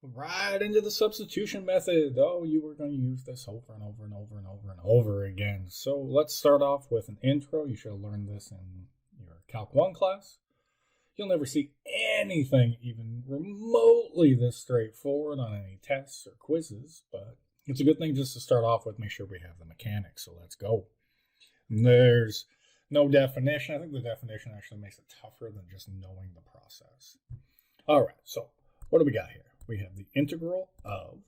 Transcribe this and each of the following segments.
Right into the substitution method. Oh, you were going to use this over and over and over and over and over again. So let's start off with an intro. You should have learned this in your Calc 1 class. You'll never see anything even remotely this straightforward on any tests or quizzes, but it's a good thing just to start off with, make sure we have the mechanics. So let's go. There's no definition. I think the definition actually makes it tougher than just knowing the process. All right, so what do we got here? We have the integral of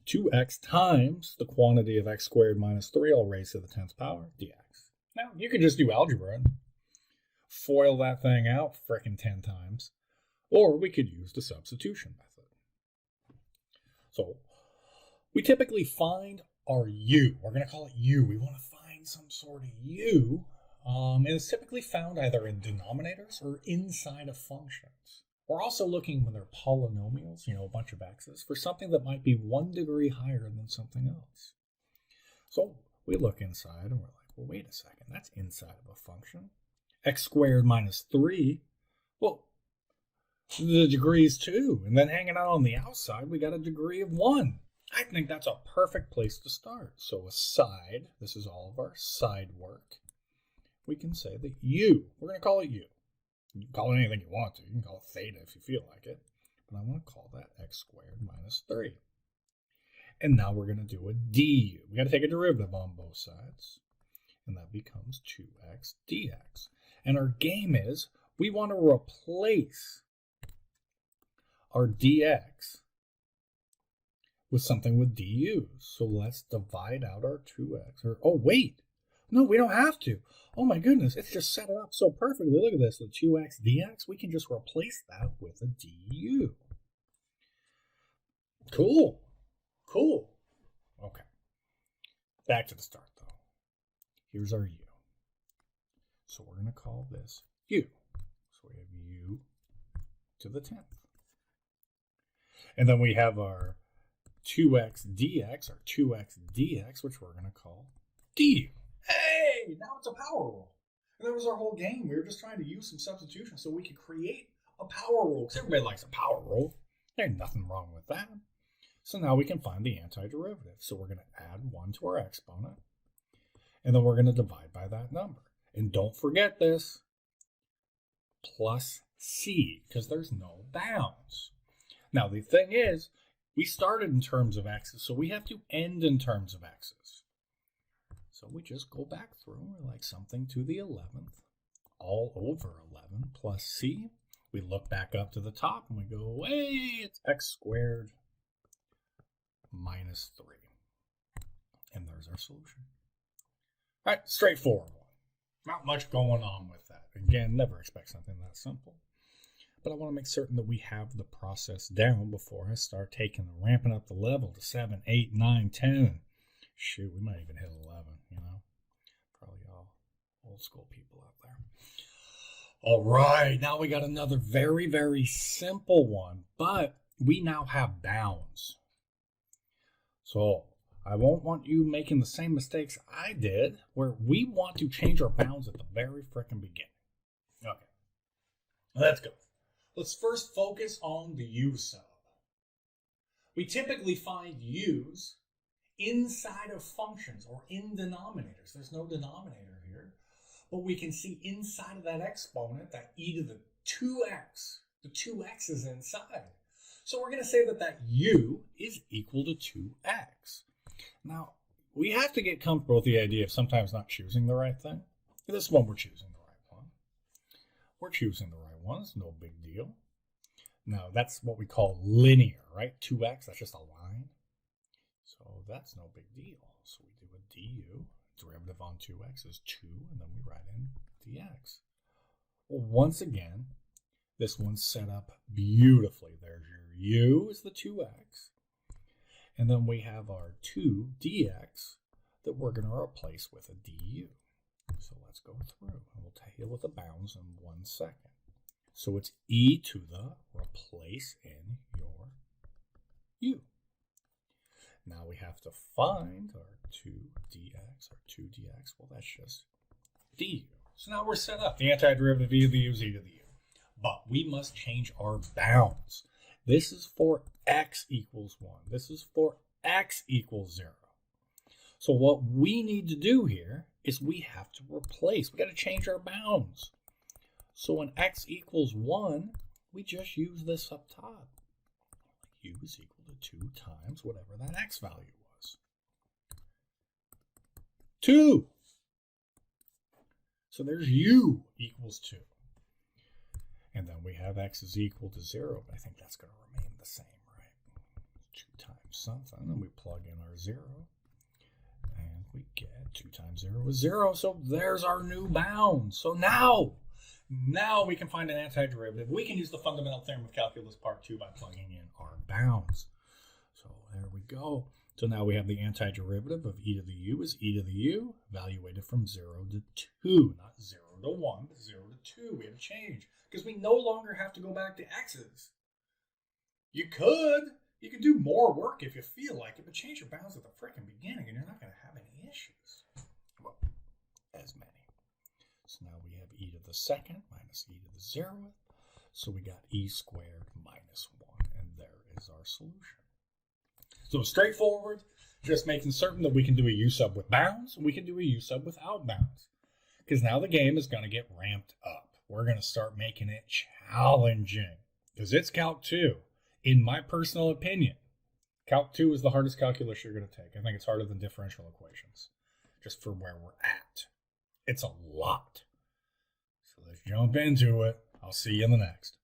2x times the quantity of x squared minus 3 all raised to the 10th power dx. Now, you could just do algebra and FOIL that thing out frickin' 10 times, or we could use the substitution method. So, we typically find our u. We're going to call it u. We want to find some sort of u. And it's typically found either in denominators or inside of functions. We're also looking when they're polynomials, a bunch of x's, for something that might be 1 degree higher than something else. So we look inside and we're like, well, wait a second, that's inside of a function. X squared minus 3, well, the degree is 2. And then hanging out on the outside, we got a degree of 1. I think that's a perfect place to start. So aside, this is all of our side work, we can say that u, we're going to call it u. You can call it anything you want to. You can call it theta if you feel like it. But I want to call that x squared minus 3. And now we're going to do a du. We got to take a derivative on both sides. And that becomes 2x dx. And our game is we want to replace our dx with something with du. So let's divide out our 2x. Oh, wait. No, we don't have to. Oh my goodness, it's just set it up so perfectly. Look at this, the 2x dx, we can just replace that with a du. Cool. Okay, back to the start though. Here's our u. So we're going to call this u. So we have u to the 10th. And then we have our 2x dx, or 2x dx, which we're going to call du. Hey, now it's a power rule. And that was our whole game. We were just trying to use some substitution so we could create a power rule. Because everybody likes a power rule. There's nothing wrong with that. So now we can find the antiderivative. So we're going to add 1 to our exponent. And then we're going to divide by that number. And don't forget this. Plus c, because there's no bounds. Now the thing is, we started in terms of x's, so we have to end in terms of x's. So we just go back through, we're like something to the 11th, all over 11 plus c. We look back up to the top and we go, hey, it's x squared minus 3. And there's our solution. All right, straightforward one. Not much going on with that. Again, never expect something that simple. But I want to make certain that we have the process down before I start ramping up the level to 7, 8, 9, 10. Shoot, we might even hit 11, Probably all old school people out there. All right, now we got another very, very simple one, but we now have bounds. So I won't want you making the same mistakes I did, where we want to change our bounds at the very frickin' beginning. Okay, let's go. Let's first focus on the u sub. We typically find u's inside of functions or in denominators. There's no denominator here, but we can see inside of that exponent, that e to the 2x, the 2x is inside. So we're going to say that that u is equal to 2x. Now, we have to get comfortable with the idea of sometimes not choosing the right thing. This one, we're choosing the right one. We're choosing the right one. It's no big deal. Now, that's what we call linear, right? 2x, that's just a line. So that's no big deal. So we do a du. Derivative on 2x is 2, and then we write in dx. Well, once again, this one's set up beautifully. There's your u is the 2x. And then we have our 2 dx that we're going to replace with a du. So let's go through, and we'll deal with the bounds in 1 second. So it's e to the replace in your u. Now we have to find our 2dx, well, that's just du. So now we're set up. The antiderivative e to the u is e to the u. But we must change our bounds. This is for x equals 1. This is for x equals 0. So what we need to do here is we have to replace. We got to change our bounds. So when x equals 1, we just use this up top. U is equal to 2 times whatever that x value was. 2. So there's u equals 2. And then we have x is equal to 0. But I think that's going to remain the same, right? 2 times something, and we plug in our 0. And we get 2 times 0 is 0. So there's our new bound. So now we can find an antiderivative. We can use the fundamental theorem of calculus part 2 by plugging in our bounds. So there we go. So now we have the antiderivative of e to the u is e to the u, evaluated from 0 to 2. Not 0 to 1, but 0 to 2. We have to change, because we no longer have to go back to x's. You could do more work if you feel like it, but change your bounds at the frickin' beginning and you're not going to have any issues. Well, as many. So now we have e to the second minus e to the 0th. So we got e squared minus 1, and there is our solution. So straightforward, just making certain that we can do a u sub with bounds, and we can do a u sub without bounds. Because now the game is going to get ramped up. We're going to start making it challenging. Because it's Calc 2. In my personal opinion, Calc 2 is the hardest calculus you're going to take. I think it's harder than differential equations, just for where we're at. It's a lot. So let's jump into it. I'll see you in the next.